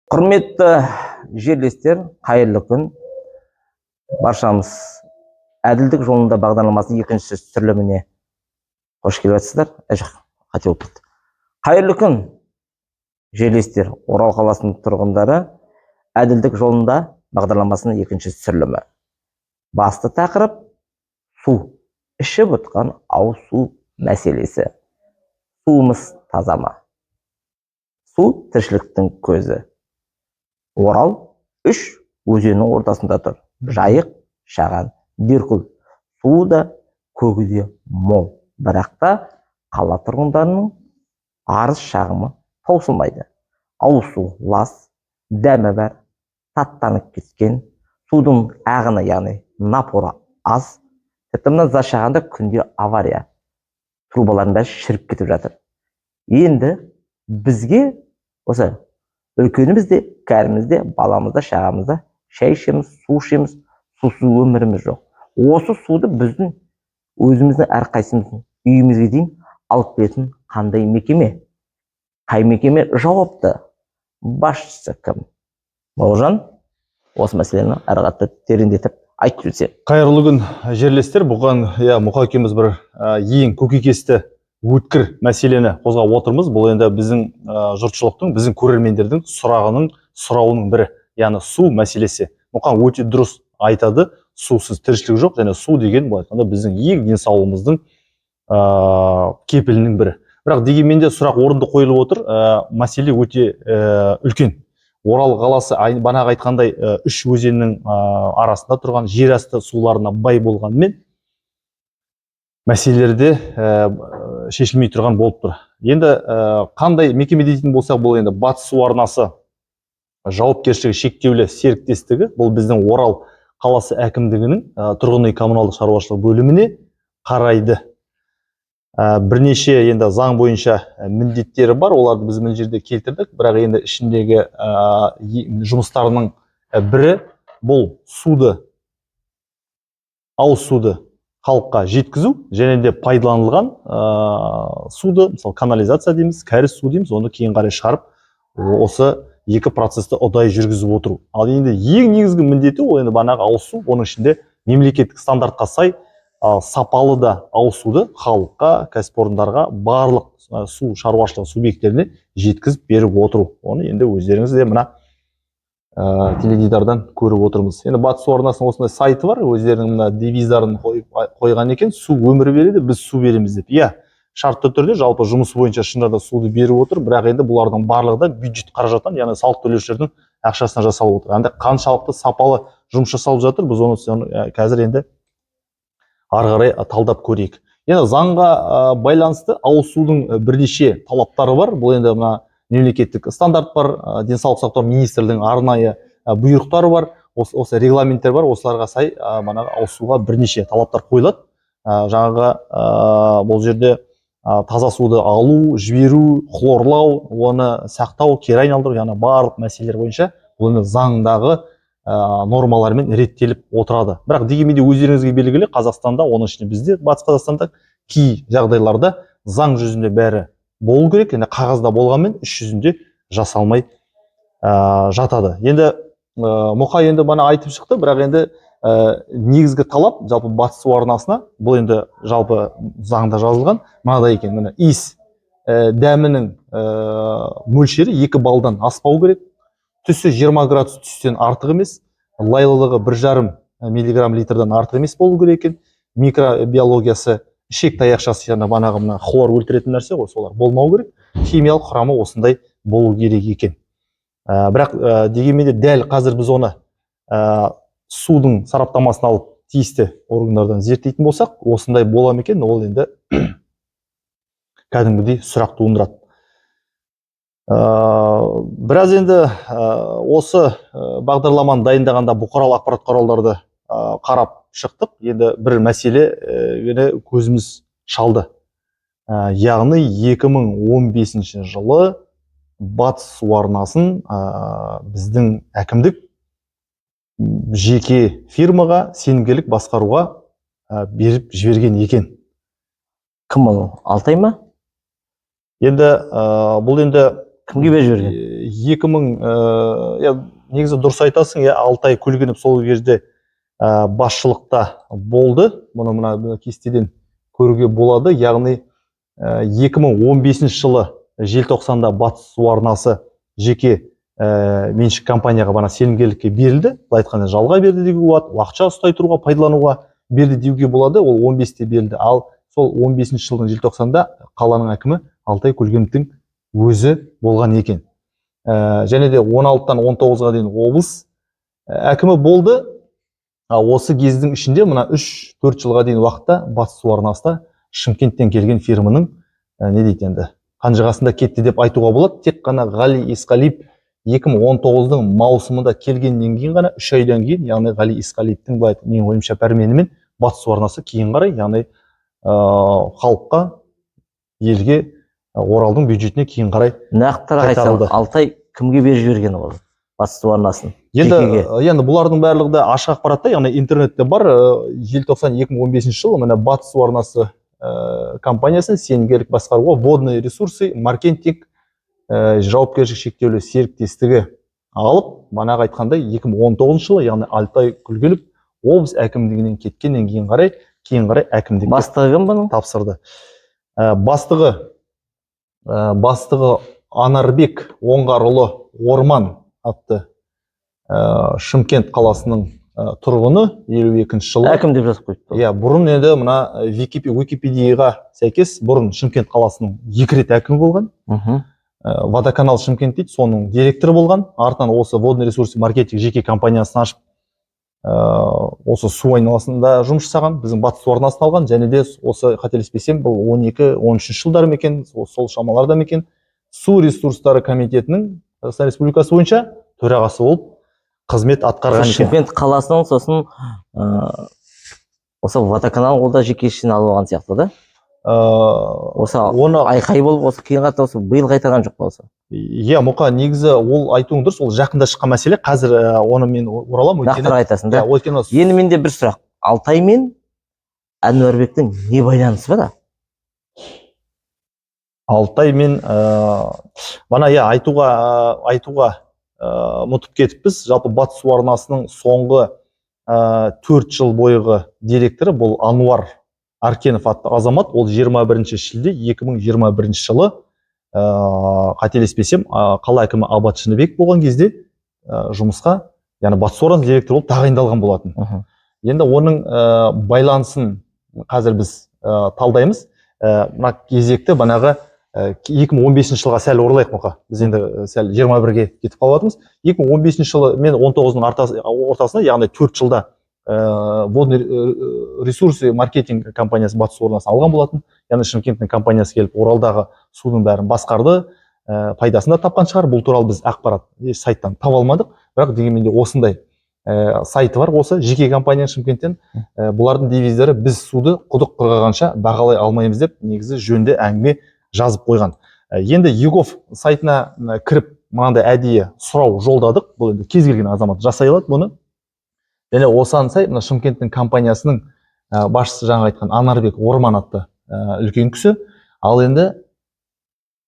Құрметті жерлестер, қайырлы күн. Баршамыз әділдік жолында бағдарламасының екінші түсіріліміне қош келіпсіздер. Қате болып кетті. Қайырлы күн, жерлестер. Орал қаласының тұрғындары, әділдік жолында бағдарламасының екінші түсірілімі. Басты тақырып су. Ішіп отқан ауыз су мәселесі. Суымыз таза ма? Су тіршіліктің көзі. Орал үш өзеннің ортасында тұр. Жайық, Шаған, Деркөл. Суы да көгі де мол. Бірақ та қала тұрғындарының арыз шағымы таусылмайды. Ауыз су лас, дәмі бар, таттанып кеткен. Судың ағыны, яғни напоры аз. Тіпті мына Зашағанда күнде авария. Трубалардың бәрі шіріп кетіп жатыр. Енді бізге осы үлкенімізде, кәрімізде, баламызда, шағамызда шай ішеміз, су ішеміз, сусыз өміріміз жоқ. Осы суды біздің өзіміздің әрқайсымыздың үйімізге дейін алып беретін қандай мекеме? Қай мекеме жауапты? Басшысы кім? Бауыржан, осы мәселені әрі қарата тереңдетіп айтып жіберсе. Қайырлы күн, жерлестер. Бұған Мұқа екеуміз бір ең көкейкесті өткір мәселені қозғап отырмыз. Бұл енді біздің жұртшылықтың, біздің көрермендердің сұрауының бірі, яғни су мәселесі. Мұқан өте дұрыс айтады, сусыз тіршілік жоқ, және су деген бұл айтқанда біздің ең денсаулығымыздың кепілінің бірі. Бірақ дегенмен де сұрақ орынды қойылып отыр, мәселе өте үлкен. Орал қаласы банағы айтқандай үш өзеннің арасында тұрған жер асты суларына бай болғанмен мәселелерде шешілмей тұрған болып тұр. Енді қандай мекеме дейтін болсақ, бұл енді Батыс су арнасы жауапкершілігі шектеулі серіктестігі. Бұл біздің Орал қаласы әкімдігінің тұрғын үй коммуналдық шаруашылық бөліміне қарайды. Бірнеше енді заң бойынша міндеттері бар, оларды біз мына жерде келтірдік. Бірақ енді ішіндегі жұмыстарының бірі бұл ауыз суды халыққа жеткізу, және де пайдаланылған суды, мысалы канализация дейміз, кәріз су дейміз, оны кейін қарай шығарып, осы екі процесті ұдайы жүргізіп отыру. Ал енді ең негізгі міндеті ол енді банағы ауыз су, оның ішінде мемлекеттік стандартқа сай сапалы да ауыз суды халыққа, кәсіпорындарға, барлық су шаруашылығы субъекттеріне жеткізіп беріп отыру. Оны енді өздеріңіз де мына теледидардан көріп отырмыз. Енді Батыс су арнасының осындай сайты бар, өздерінің мына девиздарын қойған екен, су өмір береді, біз су береміз деп. Шартты түрде жалпы жұмыс бойынша шынында суды беріп отыр, бірақ енді бұлардың барлығы да бюджет қаражаттан, яғни салық төлеушілердің ақшасына жасалып отыр. Енді қаншалықты сапалы жұмыс жасалып жатыр, біз оны қазір енді ары қарай талдап көрейік. Енді заңға байланысты ауыз судың бірнеше талаптары бар. Бұл енді мына мемлекеттік стандарт бар, денсаулық сақтау министрлігінің арнайы бұйрықтары бар, осы регламенттер бар. Осыларға сай ауыз суға бірнеше талаптар қойылады. Жаңағы бұл жерде таза суды алу, жіберу, хлорлау, оны сақтау, кері айналдыру, яғни барлық мәселелер бойынша бұл енді заңдағы нормалармен реттеліп отырады. Бірақ дегенмен де өздеріңізге белгілі, Қазақстанда, оның ішінде бізде, Батыс Қазақстанда кей жағдайларда заң жүзінде бәрі болу керек, енді қағазда болғанмен іс жүзінде жасалмай жатады. Енді Мұқа енді бана айтып шықты, бірақ енді негізгі талап жалпы Батыс су арнасына, бұл енді жалпы заңда жазылған, мынадай екен, міне иіс дәмінің мөлшері 2 балдан аспау керек, түсі 20 градус түстен артық емес, лайлылығы 1,5 миллиграмм литрдан артық емес болу керек екен, микробиологиясы, ішек таяқшасы, яғни банағы мына хлор өлтіретін нәрсе ғой, солар болмау керек, химиялық құрамы осындай болу керек екен. Бірақ дегенмен де дәл қазір біз оны судың сараптамасын алып тиісті органдардан зерттейтін болсақ, осындай бола ма екен, ол енді кәдімгідей сұрақ туындырады. Біраз енді осы бағдарламаны дайындағанда бұқаралық ақпарат құралдарды қарап шықтық. Енді бір мәселе көзіміз шалды. Яғни 2015 жылы Батыс су арнасын біздің әкімдік жеке фирмаға сенімгерлік басқаруға беріп жіберген екен. Кім ол? Алтай ма? Енді бұл енді Кімге беріп жіберген? 2000 негізі дұрыс айтасың, Алтай Көлгінов сол кезде басшылықта болды. Мұны мына кестеден көруге болады. Яғни 2015 жылы желтоқсанда Батыс су арнасы жеке меншік компанияға бана сенімгерлікке берілді. Былай айтқанда жалға берді деуге болады, уақытша ұстай тұруға, пайдалануға берді деуге болады. Ол 15-те берілді. Ал сол 15 жылдың желтоқсанда қаланың әкімі Алтай Көлгіновтің өзі болған екен. Және де 16-тан 19-ға дейін облыс әкімі болды. Осы кездің ішінде мына 3-4 жылға дейін уақытта Батыс су арнасында Шымкенттен келген фирманың не дейді енді қанжығасында кетті деп айтуға болады. Тек қана Ғали Есқалиев 2019-дың маусымында келгеннен кейін ғана 3 айдан кейін, яғни Ғали Есқалиевтің менің ойымша пәрменімен Батыс су арнасы кейін қарай, яғни халыққа, елге, Оралдың бюджетіне кейін қарай нақтырақ айтсам, Алтай кімге беріп жіберген ол Батыс су арнасын? Енді бұлардың барлығы да ашық ақпаратта, яғни интернетте бар. Желтоқсан 2015 жылы мына Батыс су арнасы компаниясын сенімгерлік басқаруға водные ресурсы маркетинг жауапкершілігі шектеулі серіктестігі алып, манағы айтқандай 2019 жылы, яғни Алтай Көлгінов облыс әкімдігінен кеткеннен кейін қарай әкімдікке бастығы кім бұның? тапсырды. Бастығы Анарбек Оңғарұлы Орман атты Шымкент қаласының тұрғыны 52 жылы. Әкім деп жазып қойыпты. Бұрын енді мына Википедияға сәйкес бұрын Шымкент қаласының 2 рет әкімі болған. Водоканал Шымкент дейді, соның директоры болған. Артынан осы водный ресурсы маркетинг жеке компаниясын ашып, осы су айналасында жұмыс жасаған, біздің Батыс су арнасын алған, және де осы қателеспесем, бұл 12-13 жылдары мекен, сол шамаларда мекен, су ресурстары комитетінің Қазақстан Республикасы бойынша төрағасы болып қызмет атқарған екен. Шымкент қаласының сосын осы водоканал ол да жекешелігін алып алған сияқты да? Осы айқай болып, осы кейін қатты осы биыл қайтарған жоқ па осы? Мұқа, негізі ол айтуың дұрыс, ол жақында шыққан мәселе. Қазір оны мен оралам. Нақтырақ айтасың да? Енді менде бір сұрақ. Алтай мен Әнуарбектің не байланысы бар да? Алтай мен бана айтуға ұмытып кетіппіз. Жалпы Батыс су арнасының соңғы 4 жыл бойғы директоры бұл Ануар Аркенов атты азамат. Ол 21 шілде 2021 жылы қателеспесем қала әкімі Абат Шыныбек болған кезде жұмысқа, яғни Батыс су арнасы директоры болып тағайындалған болатын. Енді оның байланысын қазір біз талдаймыз. Мына кезекті банағы 2015 жылға сәл оралайық Мұқа. Біз енді сәл 21-ге кетіп қалатымыз. 2015 жылы мен 19-ның ортасында, яғни 4 жылда водный ресурсы маркетинг компаниясы Батыс су арнасын алған болатын. Яғни Шымкенттің компаниясы келіп Оралдағы судың бәрін басқарды, пайдасын да тапқан шығар. Бұл туралы біз ақпарат сайттан таба алмадық. Бірақ дегенмен де осындай сайты бар, осы жеке компания Шымкенттен. Бұлардың девиздері біз суды құдық құрғағанша бағалай алмаймыз деп негізі жөнді әңгіме жазып қойған. Енді ЕГОВ сайтына кіріп, мынандай әдейі сұрау жолдадық. Бұл енді кез келген азамат жасай алады бұны. Және осыған сай, мына Шымкенттің компаниясының басшысы жаңа айтқан Анарбек Орман атты үлкен кісі. Ал енді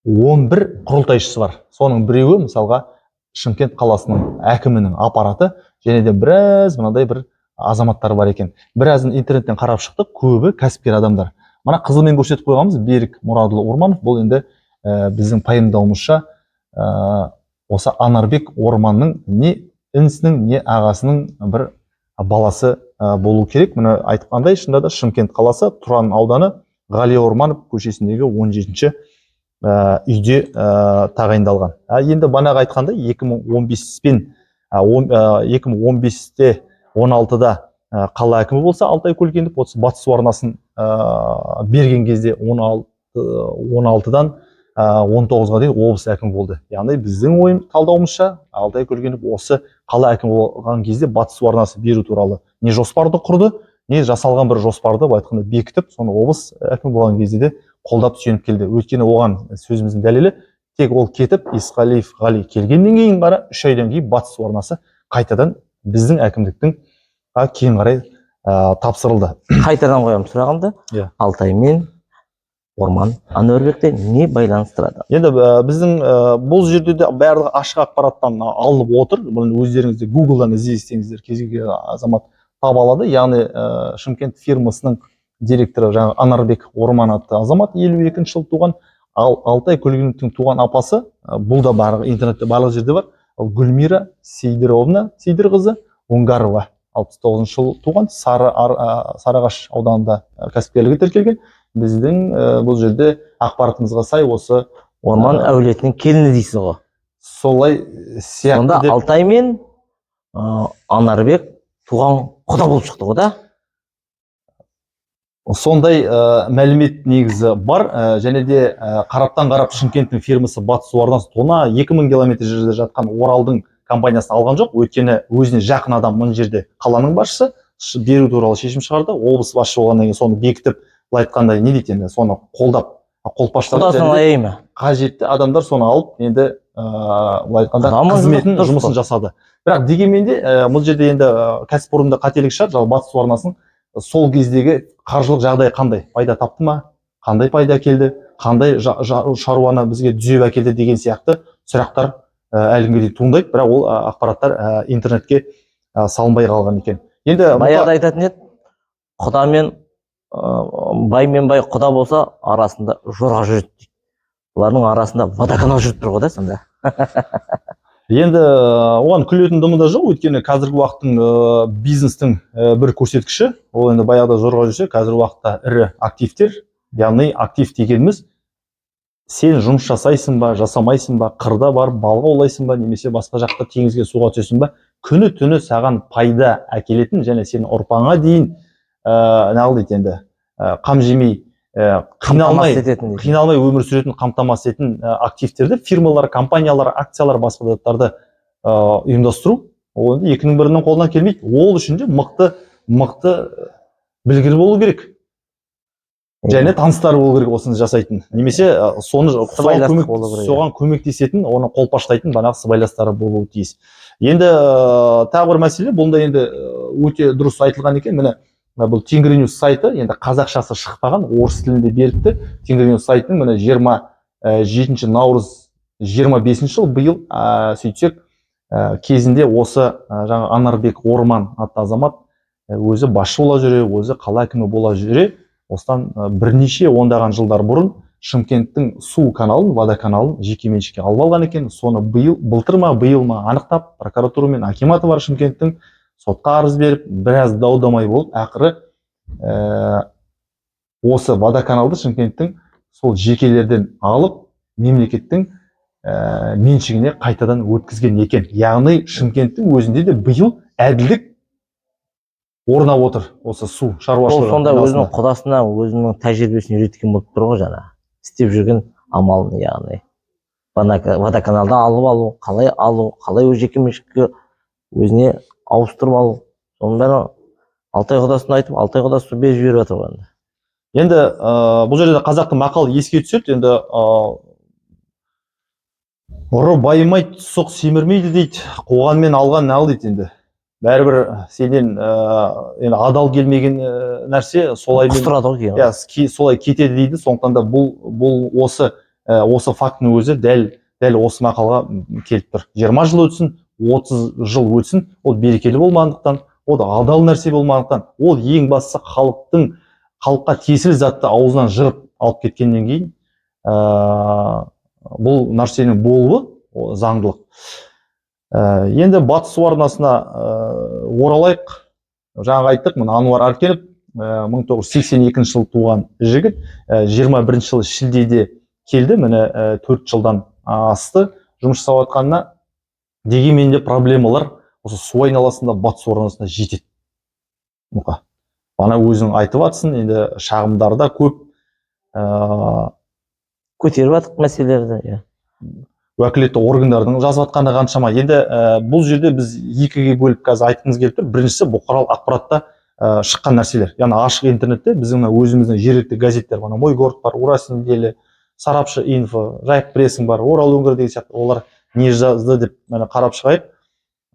11 құрылтайшысы бар. Соның біреуі мысалға Шымкент қаласының әкімінің аппараты, және де біраз мынандай бір азаматтар бар екен. Біразын интернеттен қарап шықтық, көбі кәсіпкер адамдар. Мына қызылмен көрсетіп қойғанымыз Берік Мұрадұлы Орманов. Бұл енді біздің пайымдауымызша осы Анарбек Орманның не інісінің, не ағасының бір баласы болу керек. Мұны айтқандай, шында да Шымкент қаласы Тұран ауданы Ғали Орманов көшесіндегі 17-ші үйде тағайындалған. Енді банағы айтқандай 2015-те 16-да қала әкімі болса, Алтай Көлгінов Батыс су арнасын берген кезде 16-дан 19-ға дейін облыс әкімі болды. Яғни біздің талдауымызша Алтай Көлгінов осы қала әкімі болған кезде Батыс су арнасы беру туралы не жоспарды құрды, не жасалған бір жоспарды айтқанда бекітіп, соны облыс әкімі болған кезде де қолдап сүйеніп келді. Өйткені оған сөзіміздің дәлелі, тек ол кетіп, Есқалиев Ғали келгеннен кейін қара 3 айдан кейін Батыс су арнасы қайтадан біздің әкімдіктің кейін қарай тапсырылды. Қайтадан қоямын сұрағымды. Алтай мен Орман Әнуарбекті не байланыстырады? Енді біздің бұл жерде де барлығы ашық ақпараттан алынып отыр. Бұны өздеріңіз де Google-дан іздесеңіздер кез келген азамат таба алады. Яғни Шымкент фирмасының директоры жаңағы Анарбек Орман атты азамат 52 жыл туған. Ал Алтай Көлгіновтің туған апасы, бұл да барлық интернетте барлық жерде бар. Ал Гүлмира Сейдірқызы Оңғарова 69 жыл туған, Сарыағаш ауданында кәсіпкерлігі тіркелген. Біздің бұл жерде ақпаратымызға сай осы Орман әулетінің келіні дейсіз ғой. Солай сияқты. Сонда Алтай мен Анарбек туған құда болып шықты ғой да? Сондай мәлімет негізі бар. Және де қараптан қарап Шымкенттің фирмасы батыс су арнасы тона 2000 километр жерде жатқан Оралдың компаниясын алған жоқ. Өйткені өзіне жақын адам мына жерде қаланың басшысы беру туралы шешім шығарды. Облыс басшысы болғаннан кейін соны бекітіп, былай айтқанда не дейді енді, соны қолдап, қолпаштап қажетті адамдар соны алып, енді былай айтқанда қызметін, жұмысын жасады. Бірақ дегенмен де бұл жерде енді кәсіпорында қателік шығар, жалпы батыс су арнасын сол кездегі қаржылық жағдай қандай, пайда тапты ма, қандай пайда келді, қандай шаруаны бізге түзеп әкелді деген сияқты сұрақтар әлі күнге дейін туындайды. Бірақ ол ақпараттар интернетке салынбай қалған екен. Енді баяғыда айтатын еді, құда мен бай мен бай құда болса, арасында жорға жүреді дейді. Олардың арасында водоканал жүріп тұр ғой да сонда. Енді оған күлетін дымы да жоқ, өйткені қазіргі уақыттың бизнестің бір көрсеткіші, ол енді баяғыда жорға жүрсе, қазіргі уақытта ірі активтер, яғни актив дегеніміз сен жұмыс жасайсың ба, жасамайсың ба, қырда бар балға аулайсың ба, немесе басқа жақта теңізге суға түсесің ба, күні түні саған пайда әкелетін және сенің ұрпаңа дейін неғыл дейді енді, қам жемей, қиналмай өмір сүретін, қамтамасыз ететін активтерді, фирмалар, компаниялар, акциялар, басқа заттарды ұйымдастыру, ол енді екінің бірінің қолынан келмейді. Ол үшін де мықты білгір болу керек. Және таныстары болу керек осыны жасайтын. Немесе соған көмектесетін, оны қолпаштайтын банағы сыбайластары болуы тиіс. Енді тағы бір мәселе, бұнда енді өте дұрыс айтылған екен. Міне бұл Тенгриньюс сайты, енді қазақшасы шықпаған, орыс тілінде беріпті. Тенгриньюс сайтының міне 27 наурыз 25 жыл биыл сөйтсек кезінде осы жаңа Анарбек Орман атты азамат өзі басшы бола жүре, өзі қала әкімі бола жүре, осыдан бірнеше ондаған жылдар бұрын Шымкенттің су каналын, водоканалын жекеменшікке алып алған екен. Соны былтыр ма, биыл ма анықтап, прокуратура мен акиматы бар Шымкенттің сотқа арыз беріп, біраз дау-дамай болып, ақыры осы водоканалды Шымкенттің сол жекелерден алып, мемлекеттің меншігіне қайтадан өткізген екен. Яғни Шымкенттің өзінде де биыл әділдік орнап отыр осы су шаруашылығы. Сонда өзінің құдасына, өзінің тәжірибесін үйреткен болып тұр ғой жаңа. Істеп жүрген амалын, яғни водоканалды қалай өз жекеменшікке өзіне ауыстырып алу. Соның бәрі Алтай құдасын айтып, Алтай құдасы беріп жіберіп жатыр ғой. Енді бұл жерде қазақтың мақалы еске түседі. Енді ұры байымайды, сұқ семірмейді дейді. Қуғанмен алған нәл дейді енді. Бәрібір сенен адал келмеген нәрсе солай кетеді дейді. Сондықтан да бұл осы фактінің өзі дәл осы мақалға келіп тұр. 20 жыл өтсін, 30 жыл өтсін, ол берекелі болмағандықтан, ол да адал нәрсе болмағандықтан, ол ең бастысы халыққа тиесілі затты аузынан жырып алып кеткеннен кейін бұл нәрсенің болуы заңдылық. Енді батыс су арнасына оралайық. Жаңа айттық, Ануар Аркенов 1982 жыл туған жігіт, 21 жыл шілдеде келді, міне 4 жылдан асты жұмыс жасап жатқанына. Дегенмен де проблемалар осы су айналасында батыс су арнасында жетеді. Бана өзің айтып жатсың, енді шағымдар да көп. Көтеріп жатық мәселелерді. Уәкілетті органдардың жазып жатқаны қаншама. Енді бұл жерде біз екіге бөліп қазір айтқымыз келіп тұр. Біріншісі бұқаралық ақпаратта шыққан нәрселер. Яғни ашық интернетте біздің өзіміздің жергілікті газеттер, Мой город бар, Уральский неделя, Сарапшы инфо, Жайық прессинг бар, Орал өңірі деген сияқты, олар не жазды деп қарап шығайық.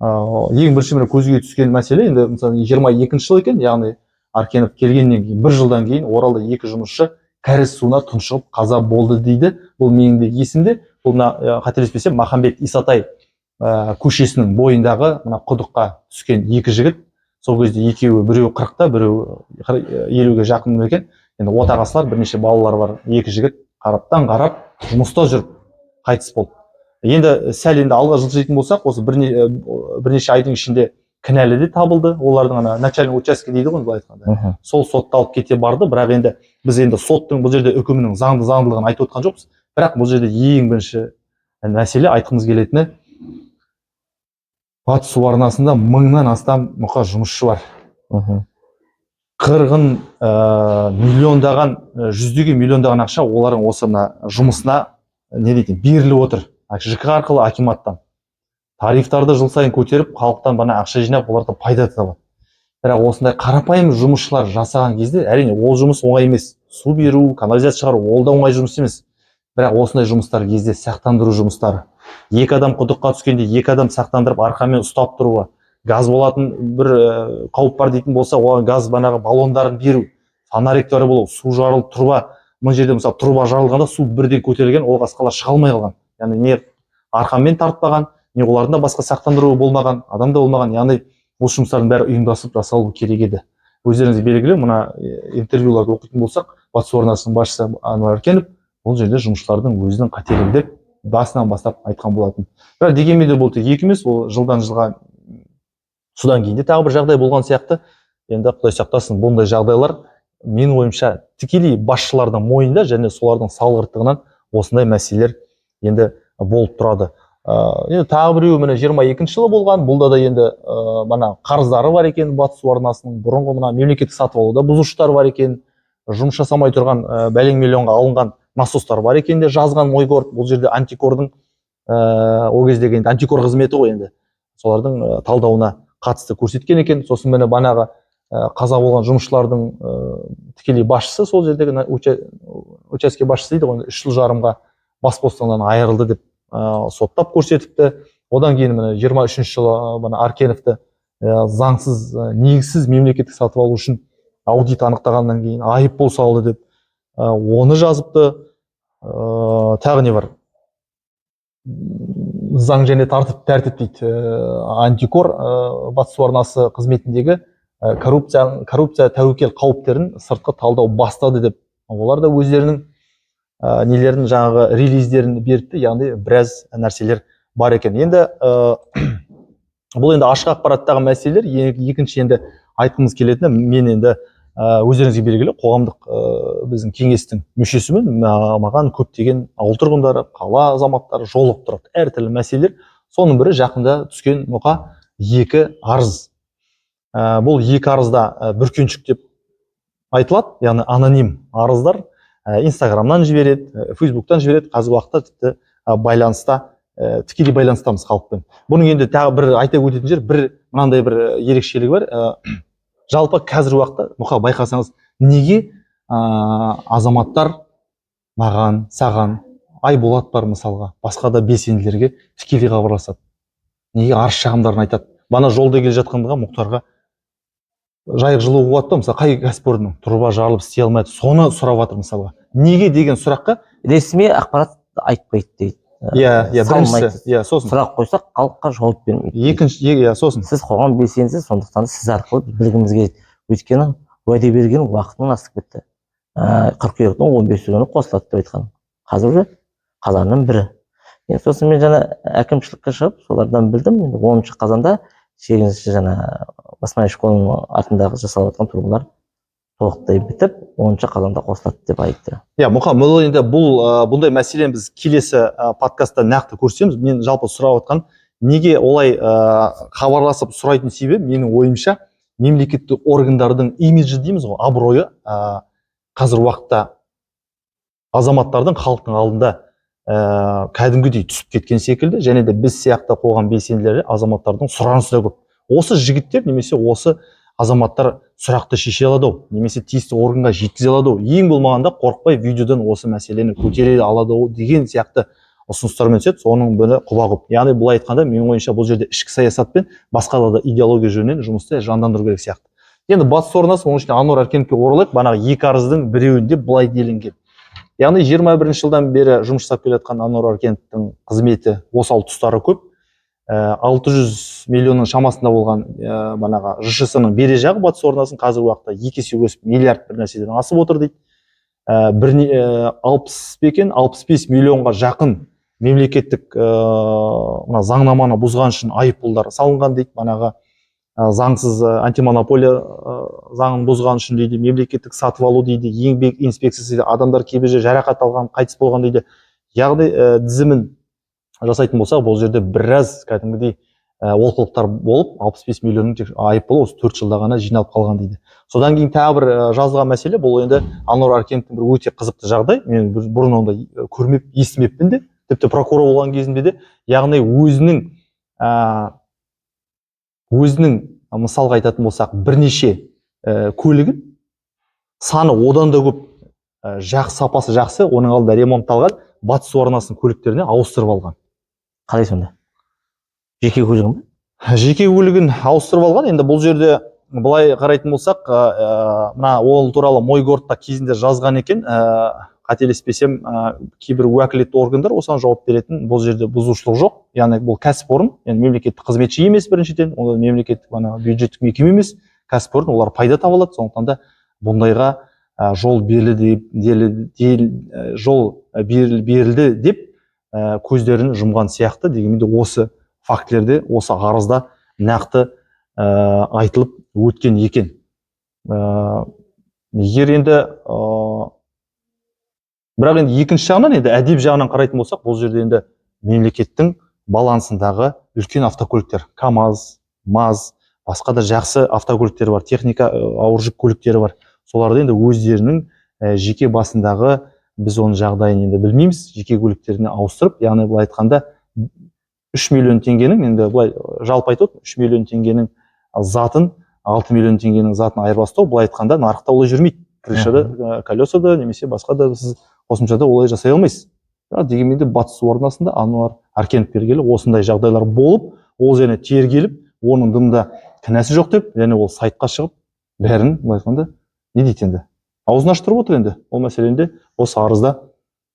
Ең бірінші көзге түскен мәселе, енді мысалы 22 жыл екен, яғни Аркенов келгеннен кейін, бір жылдан кейін Оралда 2 жұмысшы кәріз суына тұншығып қаза болды дейді. Бұл менің де есімде. Бұл мына қателеспесем Махамбет Исатай көшесінің бойындағы мына құдыққа түскен екі жігіт. Сол кезде екеуі, біреуі 40-та, біреуі 50-ге жақын екен. Енді отағасылар, бірнеше балалары бар екі жігіт қараптан қарап жұмыста жүріп қайтыс болды. Енді сәл алға жылжитын болсақ, осы бірнеше айдың ішінде кінәлі де табылды. Олардың ана начальный участке дейді ғой, былай айтқанда. Сол сотталып кете барды, бірақ енді біз енді соттың бұл жерде үкімінің заңдылығын айтып отқан жоқпыз. Бірақ бұл жерде ең бірінші мәселе айтқымыз келетіні, Батыс су арнасында 1000-нан астам мұқа жұмысшы бар. Қырғын миллиондаған, жүздеген миллиондаған ақша олардың осы жұмысына не дейді, беріліп отыр. ЖК арқылы акиматтан. Тарифтарды жыл сайын көтеріп, халықтан бана ақша жинап, олардан пайда табады. Бірақ осындай қарапайым жұмысшылар жасаған кезде, әрине ол жұмыс оңай емес. Су беру, канализация шығару, ол да оңай жұмыс емес. Бірақ осындай жұмыстар кезде сақтандыру жұмыстары. Екі адам құдыққа түскенде екі адам сақтандырып арқамен ұстап тұруы, газ болатын бір қауіп бар дейтін болса, оған газ банағы баллондарын беру, фонариктері болу, су жарылып труба, мына жерде мысалы труба жарылғанда су бірден көтерілген, ол басқалар шыға алмай қалған. Яғни не арқамен тартпаған, не олардың да басқа сақтандыруы болмаған, адам да болмаған. Яғни осы жұмыстардың бәрі ұйымдасып жасалу керек еді. Өздеріңіз белгілі, мына интервьюларды оқитын болсақ, Батыс су арнасының басшысы Ануар Еркенов бұл жерде жұмысшылардың өзінің қателігін деп басынан бастап айтқан болатын. Бірақ дегенмен де бұл тек екі емес, ол жылдан жылға содан кейін де тағы бір жағдай болған сияқты. Енді Құдай сақтасын, бұндай жағдайлар менің ойымша тікелей басшылардың мойнында және солардың салғырттығынан осындай мәселелер енді болып тұрады. Енді тағы біреуі міне 22-ші жылы болған. Бұлда да енді мына қарыздары бар екен Батыс су арнасының. Бұрынғы мына мемлекеттік сатып алуда бұзушылықтар бар екен. Жұмыс жасамай тұрған бәлен миллионға алынған насостар бар екен де жазған Ойгород. Бұл жерде антикордың ол кездегі енді антикор қызметі ғой, енді солардың талдауына қатысты көрсеткен екен. Сосын міне банағы қаза болған жұмысшылардың тікелей басшысы, сол жердегі участке басшысы дейді ғой, 3 жыл жарымға бас бостандығынан айырылды деп соттап көрсетіпті. Одан кейін міне 23-ші жылы мына Аркеновты заңсыз, негізсіз мемлекеттік сатып алу үшін аудит анықтағаннан кейін айыппұл салды деп оны жазыпты. Тағы не бар? Заң және тәртіп дейді. Антикор Батыс су арнасы қызметіндегі коррупция тәуекел қауіптерін сыртқы талдау бастады деп. Олар да өздерінің нелерін жаңағы релиздерін берді, яғни біраз нәрселер бар екен. Енді бұл енді ашық ақпараттағы мәселелер. Екінші енді айтқымыз келетіні, мен енді өздеріңізге белгілі қоғамдық біздің кеңестің мүшесімін. Маған көптеген ауыл тұрғындары, қала азаматтары жолығып тұрады, әртүрлі мәселелер. Соның бірі жақында түскен мұқа 2 арыз. Бұл 2 арызда бүркеншік деп айтылады, яғни аноним арыздар. Инстаграмнан жібереді, Фейсбуктан жібереді. Қазір уақытта тіпті байланыста, тікелей байланыстамыз халықпен. Бұның енді тағы бір айта өтетін жер, бір мынандай бір ерекшелігі бар. Жалпы қазір уақытта мұқа байқасаңыз, неге азаматтар маған, саған, Айболат бар мысалға, басқа да белсенділерге тікелей хабарласады? Неге арыз шағымдарын айтады? Бана жолда келе жатқандыға Мұхтарға жайық жылу қуаты па, мысалы, қай кәсіпорынның труба жарылып істей алмайды, соны сұрап жатыр мысалға. Неге деген сұраққа ресми ақпарат айтпайды дейді. Біріншісі, сосын сұрақ қойсақ, халыққа жауап бермейді. Екінші, сосын сіз қоғам белсендісіз, сондықтан сіз арқылы білгіміз келеді. Өйткені уәде берген уақытын асып кетті. Қыркүйектің 15-і күні қосылады деп айтқан. Қазір уже қазанның 1-і. Сосын мен жаңа әкімшілікке шығып, солардан білдім. 10-шы қазанда 8-ші жаңа Басмай школының артындағы жасалып жатқан трубалар толықтай бітіп, 10-шы қазанда қосылады деп айтты. Мұқа, енді бұндай мәселені біз келесі подкастта нақты көрсетеміз. Мен жалпы сұрап отқан, неге олай хабарласып сұрайтын себебі, менің ойымша, мемлекеттік органдардың имиджі дейміз ғой, абыройы қазір уақытта азаматтардың халықтың алдында кәдімгідей түсіп кеткен секілді, және де біз сияқты қоғам белсенділері азаматтардың сұранысы да көп. Осы жігіттер немесе осы азаматтар сұрақты шеше алады, немесе тиісті органға жеткізе алады. Ең болмағанда қорықпай видеодан осы мәселені көтере алады деген сияқты ұсыныстармен түседі. Соның бірі құба-құп. Яғни бұл айтқанда, менің ойымша бұл жерде ішкі саясат пен басқа да идеология жөнінен жұмысты жандандыру керек сияқты. Енді батыс су арнасы, оның ішінде Ануар Аркеновке оралайық, бағанағы екі арыздың біреуінде былай делінген. Яғни 21 жылдан бері жұмыс жасап келе жатқан Ануар Аркеновтың қызметі осал тұстары көп. 600 миллионның шамасында болған бағанағы ЖШС-ның бере жағы батыс су арнасын қазіргі уақытта 2 есе өсіп миллиард бір нәрседен асып отыр дейді. 65 миллионға жақын мемлекеттік заңнаманы бұзған үшін айыппұлдар салынған дейді. Бағанағы заңсыз антимонополия заңын бұзған үшін дейді, мемлекеттік сатып алу дейді, еңбек инспекциясы дейді, адамдар кейбір жарақат алған, қайтыс болған дейді. Яғни тізімін жасайтын болсақ, бұл жерде біраз кәдімгідей олқылықтар болып, 65 миллионның айыппұлы осы 4 жылда ғана жиналып қалған дейді. Содан кейін тағы бір жазылған мәселе, бұл енді Ануар Аркеновтың бір өте қызықты жағдай. Мен бұрын ондай көрмеп, естімеппін де, тіпті прокурор болған кезінде де, яғни өзінің мысалға айтатын болсақ, бірнеше көлігін саны одан да көп, сапасы жақсы, оның алдында ремонтталған батыс су арнасының көліктеріне ауыстырып алған. Қалай сонда? Жеке көлігін бе? Жеке көлігін ауыстырып алған. Енді бұл жерде былай қарайтын болсақ, мына ол туралы Мойгордта кезінде жазған екен, қателеспесем, кейбір уәкілетті органдар осыған жауап беретін. Бұл жерде бұзушылық жоқ. Яғни бұл кәсіпорын, енді мемлекеттік қызметші емес біріншіден, ол мемлекеттік бюджеттік мекеме емес, кәсіпорын, олар пайда таба алады. Сондықтан да бұндайға жол берілді деп көздерін жұмған сияқты. Дегенмен осы фактілерде, осы арызда нақты айтылып өткен екен. Егер енді бірақ енді екінші жағынан, енді әдеп жағынан қарайтын болсақ, бұл жерде енді мемлекеттің балансындағы үлкен автокөліктер, КАМАЗ, МАЗ, басқа да жақсы автокөліктер бар, техника, ауыр жүк көліктері бар. Соларды енді өздерінің жеке басындағы, біз оның жағдайын енді білмейміз, жеке көліктеріне ауыстырып, яғни былай айтқанда 3 миллион теңгенің, енді былай жалпы айтып, 3 миллион теңгенің затын, 6 миллион теңгенің затын айырбастау, былай айтқанда нарықта олай жүрмейді. Крышада, колесада, немесе басқа да сіз қосымшада олай жасай алмайсыз. Дегенмен де батыс су арнасында Ануар Аркенов келгелі осындай жағдайлар болып, ол және тергеліп, оның дымда кінәсі жоқ деп, және ол сайтқа шығып, бәрін былай айтқанда не дейді енді? Аузын аштырып отыр енді. Ол мәселенде осы арызда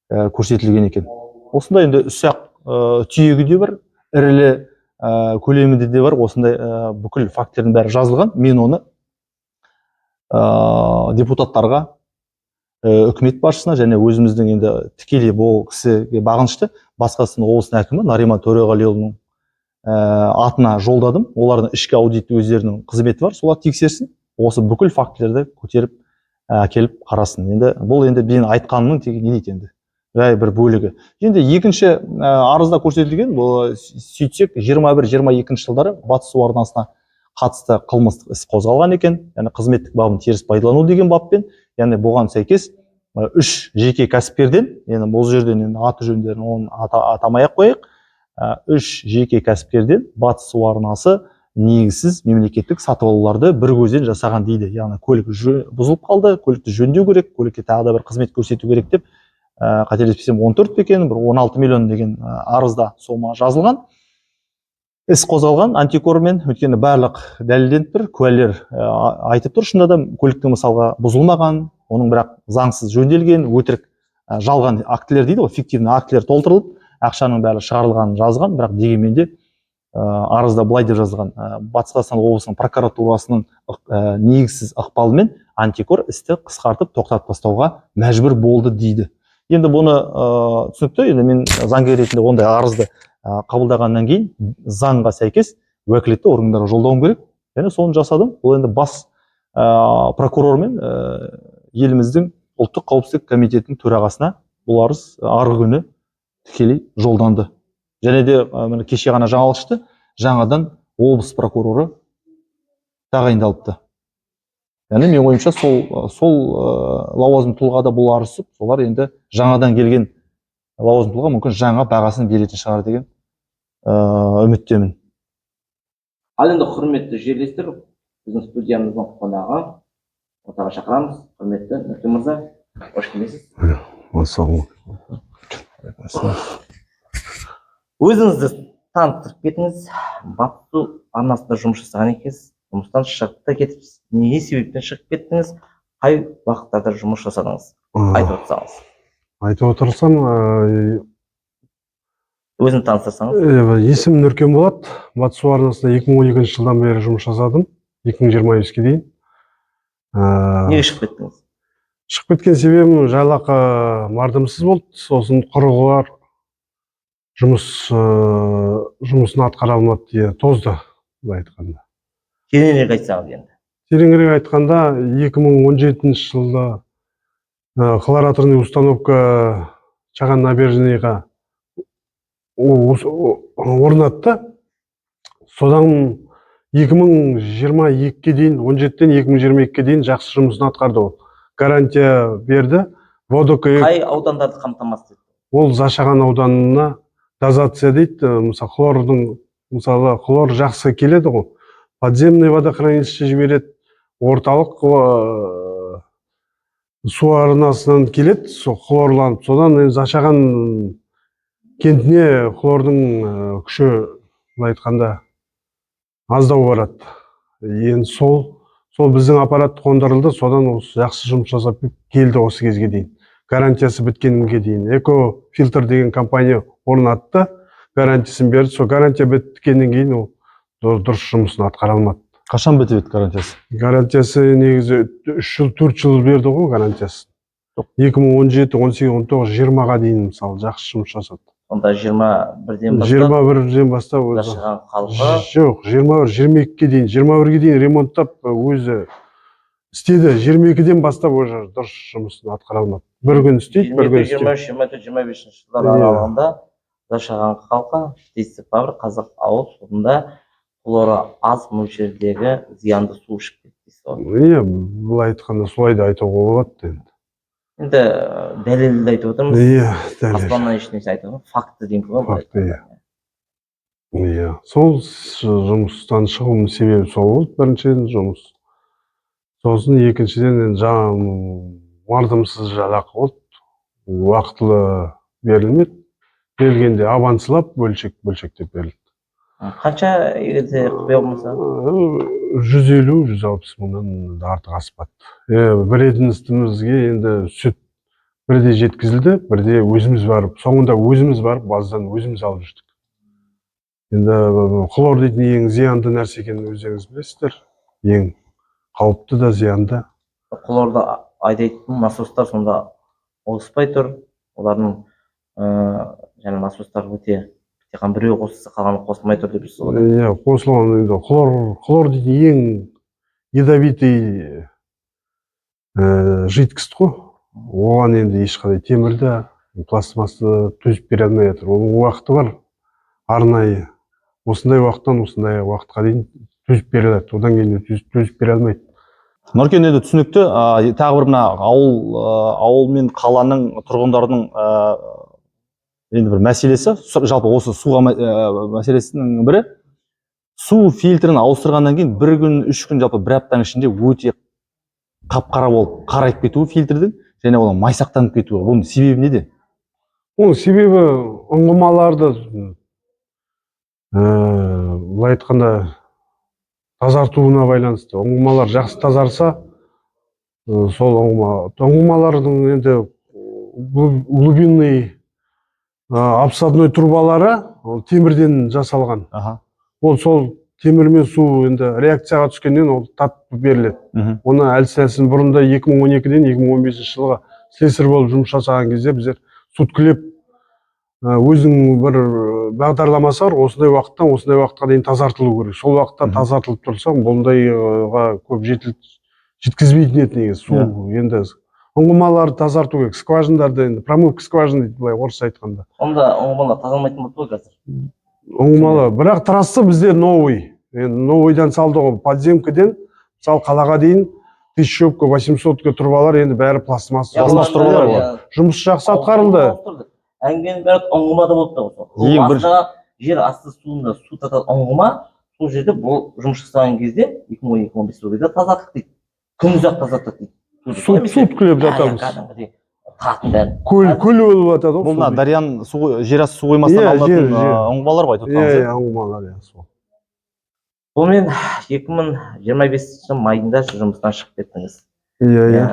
көрсетілген екен. Осындай енді ұсақ түйегі де бар, ірілі көлемінде де бар. Осындай бүкіл фактердің бәрі жазылған. Мен оны депутаттарға, үкімет басшысына және өзіміздің енді тікелей бұл кісіге бағынышты Батыс Қазақстан облысының әкімі Нариман Төреғалиұлының атына жолдадым. Олардың ішкі аудит өздерінің қызметі бар, солар тексерсін. Осы бүкіл фактілерді көтеріп әкеліп қарасын. Енді бұл енді мен айтқанымның тек не дейді енді? Жай бір бөлігі. Енді екінші арызда көрсетілген, бұл сөйтсек 21-22 жылдары батыс су арнасына қатысты қылмыстық іс қозғалған екен. Яғни қызметтік бабын теріс пайдалану деген баппен, яғни бұған сәйкес 3 жеке кәсіпкерден, енді бұл жерден енді аты жөндерін оны атамай-ақ қояйық, 3 жеке кәсіпкерден батыс су арнасы негізсіз мемлекеттік сатып алуларды бір көзден жасаған дейді. Яғни көлік бұзылып қалды, көлікті жөндеу керек, көлікке тағы да бір қызмет көрсету керек деп, қателеспесем 14 екен, бір 16 миллион деген арызда сома жазылған. Іс қозғалған антикормен, өйткені барлық дәлелденіп тұр, куәлер айтып тұр, шынында да көліктің мысалға бұзылмаған, оның бірақ заңсыз жөнделген, өтірік жалған актілер дейді ғой, фиктивный актілер толтырылып, ақшаның бәрі шығарылғанын жазған, бірақ дегенмен де арызда былай деп жазылған: Батыс Қазақстан облысының прокуратурасының негізсіз ықпалымен антикор істі қысқартып тоқтатып тастауға мәжбүр болды дейді. Енді бұны түсінікті, енді мен заңгер ретінде ондай арызды қабылдағаннан кейін заңға сәйкес уәкілетті органдарға жолдауым керек. Және соны жасадым. Бұл енді бас прокурор мен еліміздің ұлттық қауіпсіздік комитетінің төрағасына бұл арыз арғы күні тікелей жолданды. Және де кеше ғана жаңалық шықты, жаңадан облыс прокуроры тағайындалыпты. Яғни мен ойымша сол лауазым тұлғада бұл арыз түсіп, солар енді жаңадан келген лауазым тұлға мүмкін жаңа бағасын беретін шығар деген үміттемін. Ал енді құрметті жерлестер, біздің студиямыздың қонағы, ортаға шақырамыз. Құрметті Нұркен мырза, қош келдіңіз. Өзіңізді таныстырып кетіңіз. Батыс су арнасында жұмыс жасаған екенсіз. жұмыстан шығып та кетіпсіз. Не себептен шығып кеттіңіз? Қай уақыттарда жұмыс жасадыңыз? Айтып отырсаңыз. Айтып отырсам, Өзін таныстырсаңыз. есімім Нұркен болады. Батыс су арнасында 2012 жылдан бері жұмыс жасадым. 2023-ге дейін. Неге шығып кеттіңіз? Шығып кеткен себебім жалақы мардымсыз болды. Сосын құрылғылар жұмысын атқара алмады, тозды, былай айтқанда. Тереңірек айтсаңыз енді. Тереңірек айтқанда 2017 жылда хлораторный установка Чаган набережныйға орнатты. Содан 2022-ге дейін, 17-тен 2022-ге дейін жақсы жұмысын атқарды ол. Гарантия берді. Қай аудандарды қамтамасыз етті? Ол Зашаған ауданына дозация дейді. Мысалы, хлор жақсы келеді ғой. Подземный водохранилище жібереді. Орталық су арнасынан келеді, хлорланып. Содан Зашаған кентіне хлордың күші, былай айтқанда, аздау барады. Енді сол біздің аппарат қондырылды, содан осы жақсы жұмыс жасап келді осы кезге дейін. Гарантиясы біткенге дейін. Экофильтр деген компания орнатты, гарантиясын берді. Сол гарантия біткеннен кейін ол дұрыс жұмысын атқара алмады. Қашан бітіп еді гарантиясы? Гарантиясы негізі 3 жыл, 4 жыл берді ғой гарантиясын. 2017, 18, 19, 20-ға дейін мысалы жақсы жұмыс жасады. Онда 21-ден бастап? 21-ден бастап Зашаған халқы? Жоқ, 21-22-ге дейін. 21-ге дейін ремонттап өзі істеді. 22-ден бастап уже дұрыс жұмысын атқара алмады. Bir gün істейді, bir gün істейді. 23-24-25 жылдар аралығында Зашаған халқы, тиісті фабрик, Қазақ ауыл судында хлоры аз мөлшердегі зиянды су ішіп кетті. Былай айтқанда солай да айтуға болады енді. Енді дәлелді айтып отырмыз. Дәлел. Аспаннан ешнәрсе айтып отырмыз. Факты дейміз ғой. Факты, сол жұмыстан шығуым себебі сол болды. Біріншіден жұмыс. Сосын екіншіден мардымсыз жалақы болды. Уақытылы берілмеді. Берілгенде авансылап бөлшектеп берілді. Қанша егерде құпия болмаса? 150-160 мыңнан артық аспады. Бредіністімізге енді сүт бірде жеткізілді, бірде өзіміз барып, соңында өзіміз барып, базадан өзіміз алып жүрдік. Енді хлор дейтін ең зиянды нәрсе екенін өздеріңіз білесіздер. Ең қауіпті да зиянды. Хлорды айдайтын насостар сонда ауыспай тұр. Олардың насостар өте тек біреу қосылса қалғаны қосылмай тұр деп жүрсіз ғой. Қосылған енді хлор дейтін ең ядовитый жидкость қой. Оған енді ешқандай темірді, пластмасты төзіп бере алмай жатыр. Оның уақыты бар. Арнайы осындай уақыттан осындай уақытқа дейін төзіп бере алады. Одан кейін төзіп бере алмайды. Нұркен, енді түсінікті. Тағы бір мына ауыл мен қаланың тұрғындарының енді бір мәселесі, жалпы осы суға мәселесінің бірі, су фильтрін ауыстырғаннан кейін бір күн, 3 күн, жалпы бір аптаның ішінде өте қап-қара болып қарайып кетуі фильтрдің, және оның майсақтанып кетуі. Бұның себебі неде? Оның себебі ұңғымаларды былай айтқанда тазартуына байланысты. Ұңғымалар жақсы тазарса, сол ұңғымалардың енді глубинный обсадной трубалары темірден жасалған. Ол сол темірмен су енді реакцияға түскеннен ол татып беріледі. Оны әлсін бұрында 2012-ден 2015 жылға слесарь болып жұмыс жасаған кезде біздер суткілеп өзінің бір бағдарламасы бар, осындай уақыттан осындай уақытқа дейін тазартылу керек. Сол уақытта тазартылып тұрса, бұндайға көп жеткізбейтін еді негізі. Су енді ұңғымаларды тазарту керек, скважиндарды енді промывка скважин дейді, былай орысша айтқанда. Онда ұңғымалар тазалмайтын болды ғой қазір. Ұңғымалар, бірақ трасса бізде новый. Енді новыйдан салды ғой, подземкіден мысалы қалаға дейін 1800-800 трубалар енді бәрі пластмасса. Жұмыс жақсы атқарылды. Әңгіменің бәрі ұңғымада болды да. Жер асты суында су тататын ұңғыма, сол жерде бұл жұмыс жасаған кезде 2012-15 жылда тазарттық дейді. Күндіз-ақ тазарттық дейді. Суткілеп жатамыз. Көл болып жатады. Бұл Дариян жер асты су қоймасынан алынатын ұңғымалар ғой? Ұңғымалар. Сонымен 2025 майында сіз жұмыстан шығып кеттіңіз. иә.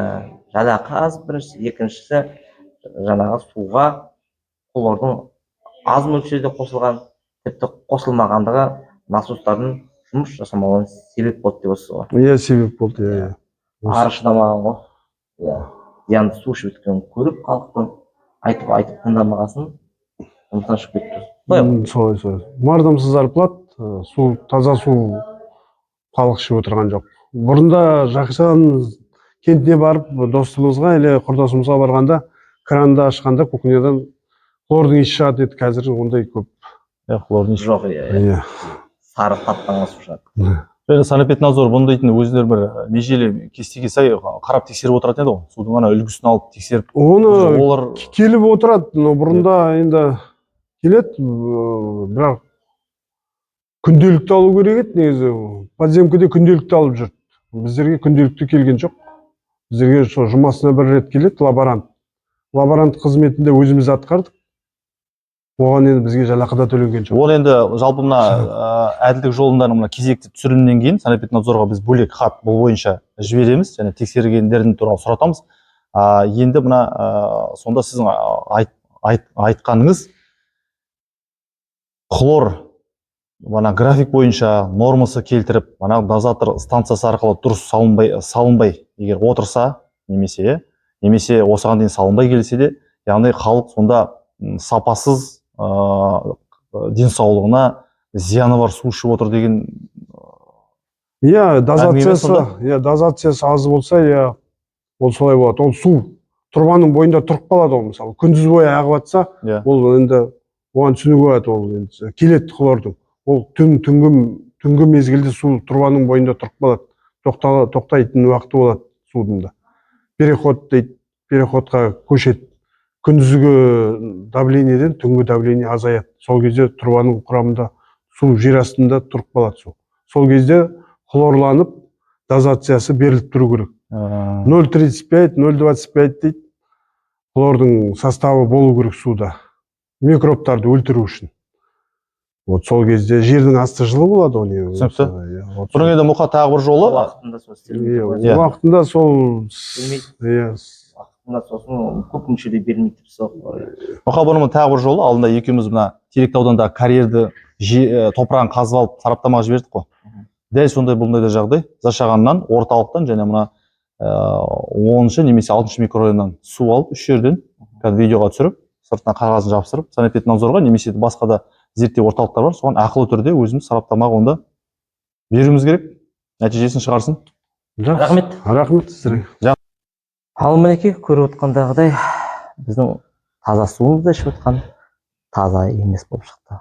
Жалақы аз бірінші, екіншісі жаңағы суға хлордың аз мөлшерде қосылған, тіпті қосылмағандығы насостардың жұмыс жасамауына себеп болды деп отырсыз ғой. Иә, себеп болды, иә. Ары шыдамаған ғой. Иә. Зиянды су ішіп өткенін көріп халықтың айтып тыңдамағасын жұмыстан шығып кетті. Солай. Мардымсыз зарплат, су, таза су халық ішіп отырған жоқ. Бұрында Жақшан кентіне барып, достымызға или құрдасымызға барғанда, кранды ашқанда кухнядан хлордың иісі шығады еді. Қазір ондай көп. Хлордың иісі жоқ. Иә. Сары таттанған су шығады. Және санэпиднадзор бұны дейтін өздері бір межелі кестеге сай қарап тексеріп отыратын еді ғой. Судың ана үлгісін алып тексеріп. Оны олар келіп отырады, но бұрында енді келеді, бірақ күнделікті алу керек еді негізі. Подземкіде күнделікті алып жүрді. Біздерге күнделікті келген жоқ. Біздерге жұмасына бір рет келеді лаборант. Лаборант қызметінде өзіміз атқардық. Оған енді бізге жалақы да төленген жоқ. Ол енді жалпы мына әділдік жолында мына кезекті түсірілімнен кейін санэпиднадзорға біз бөлек хат бұл бойынша жібереміз және тексергендерін туралы сұратамыз. Енді мына сонда сіздің айтқаныңыз хлор график бойынша нормасы келтіріп, дозатор станциясы арқылы дұрыс салынбай егер отырса, немесе осыған дейін салынбай келсе де, яғни халық сонда сапасыз денсаулығына зияны бар су ішіп отыр деген. Иә, дозациясы аз болса, иә, ол солай болады. Ол су тұрбаның бойында тұрып қалады ол, мысалы. Күндіз бойы ағып жатса, ол енді оған түсінуге болады, ол енді келеді хлордың. Ол түнгі мезгілде су тұрбаның бойында тұрып қалады. Тоқтайтын уақыты болады судың да. Переход дейді, переходқа көшеді. Күндізгі давлениеден түнгі давление азаяды. Сол кезде тұрбаның құрамында су жер астында тұрып қалады су. Сол кезде хлорланып, дозациясы беріліп тұру керек. 0,35, 0,25 дейді. Хлордың составы болу керек суда. Микробтарды өлтіру үшін. Сол кезде жердің асты жылы болады оны. Түсінікті. Бұның енді мұқа тағы бір жолы. Уақытында сол сосын көп мөлшерде бермейді. Мұқа бұның тағы бір жолы, алдында екеуміз мына Теректі аудандағы карьерді топырағын қазып алып сараптамаға жібердік қой. Дәл сондай бұндай да жағдай. Зашағаннан, орталықтан және мына 10-шы немесе 6-шы микрорайоннан су алып, үш жерден видеоға түсіріп, сыртына қағазын жабыстырып, санэпиднадзорға немесе басқа да зерттеу орталықтар бар, соған ақылы түрде өзіміз сараптамаға онда беруіміз керек. Нәтижесін шығарсын. Рахмет. Рахмет сіздерге. Ал мінекей көріп отқандағыдай біздің таза суымызды ішіп отқан таза емес болып шықты.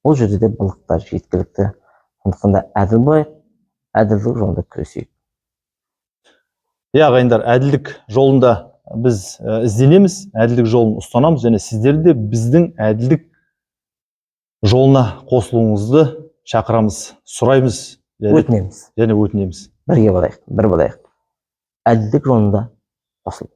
Ол жерде де былықтар жеткілікті. Сондықтан да әділ болайық, әділдік жолында күресейік. Ағайындар, әділдік жолында біз ізденеміз, әділдік жолын ұстанамыз және сіздер де біздің әділдік жолына қосылуыңызды шақырамыз, сұраймыз, өтінеміз. Өтінеміз. Бірге болайық, бір болайық. Әділдік жолында қосылып.